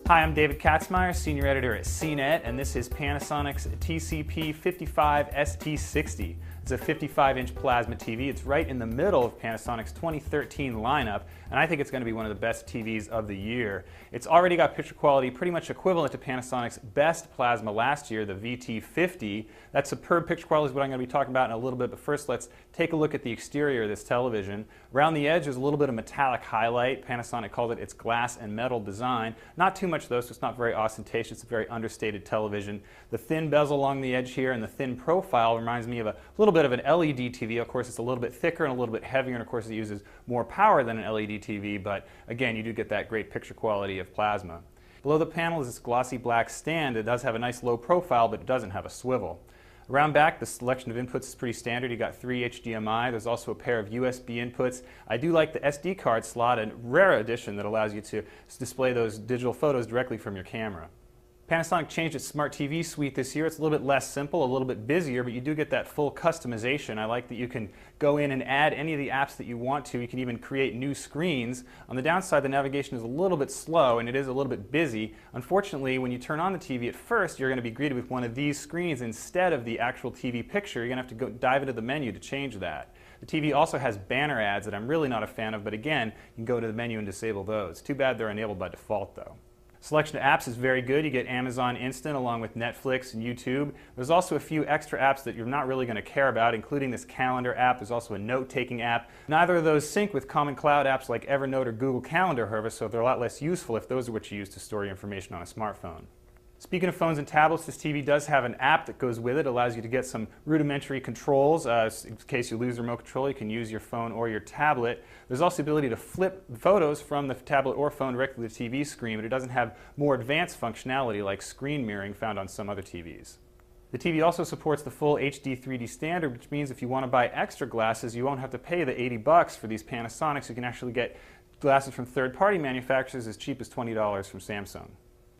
Hi, I'm David Katzmeyer, Senior Editor at CNET, and this is Panasonic's TCP55 ST60. It's a 55-inch plasma TV. It's right in the middle of Panasonic's 2013 lineup, and I think it's going to be one of the best TVs of the year. It's already got picture quality pretty much equivalent to Panasonic's best plasma last year, the VT50. That superb picture quality is what I'm going to be talking about in a little bit, but first let's take a look at the exterior of this television. Around the edge there's a little bit of metallic highlight. Panasonic called it its glass and metal design. Not too much though, so it's not very ostentatious. It's a very understated television. The thin bezel along the edge here and the thin profile reminds me of a little bit of an LED TV. Of course, it's a little bit thicker and a little bit heavier, and of course it uses more power than an LED TV, but again, you do get that great picture quality of plasma. Below the panel is this glossy black stand. It does have a nice low profile, but it doesn't have a swivel. Around back, the selection of inputs is pretty standard. You got 3 HDMI. There's also a pair of USB inputs. I do like the SD card slot, a rare addition that allows you to display those digital photos directly from your camera. Panasonic changed its Smart TV suite this year. It's a little bit less simple, a little bit busier, but you do get that full customization. I like that you can go in and add any of the apps that you want to. You can even create new screens. On the downside, the navigation is a little bit slow and it is a little bit busy. Unfortunately, when you turn on the TV at first, you're going to be greeted with one of these screens instead of the actual TV picture. You're going to have to go dive into the menu to change that. The TV also has banner ads that I'm really not a fan of, but again, you can go to the menu and disable those. Too bad they're enabled by default though. Selection of apps is very good. You get Amazon Instant along with Netflix and YouTube. There's also a few extra apps that you're not really going to care about, including this calendar app. There's also a note-taking app. Neither of those sync with common cloud apps like Evernote or Google Calendar, however, so they're a lot less useful if those are what you use to store your information on a smartphone. Speaking of phones and tablets, this TV does have an app that goes with it. It allows you to get some rudimentary controls. In case you lose the remote control, you can use your phone or your tablet. There's also the ability to flip photos from the tablet or phone directly to the TV screen, but it doesn't have more advanced functionality like screen mirroring found on some other TVs. The TV also supports the full HD 3D standard, which means if you want to buy extra glasses, you won't have to pay the $80 for these Panasonics. You can actually get glasses from third-party manufacturers as cheap as $20 from Samsung.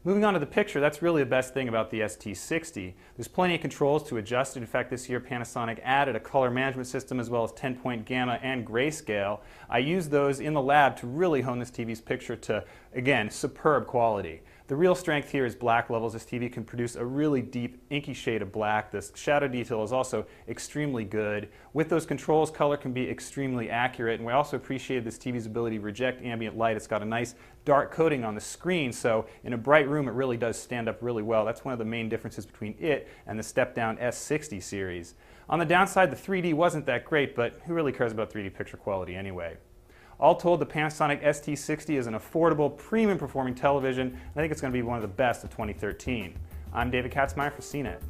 Moving on to the picture, that's really the best thing about the ST60. There's plenty of controls to adjust it. In fact, this year Panasonic added a color management system as well as 10-point gamma and grayscale. I used those in the lab to really hone this TV's picture to, again, superb quality. The real strength here is black levels. This TV can produce a really deep, inky shade of black. The shadow detail is also extremely good. With those controls, color can be extremely accurate, and we also appreciated this TV's ability to reject ambient light. It's got a nice dark coating on the screen, so in a bright room it really does stand up really well. That's one of the main differences between it and the step-down S60 series. On the downside, the 3D wasn't that great, but who really cares about 3D picture quality anyway? All told, the Panasonic ST60 is an affordable, premium performing television, and I think it's going to be one of the best of 2013. I'm David Katzmeyer for CNET.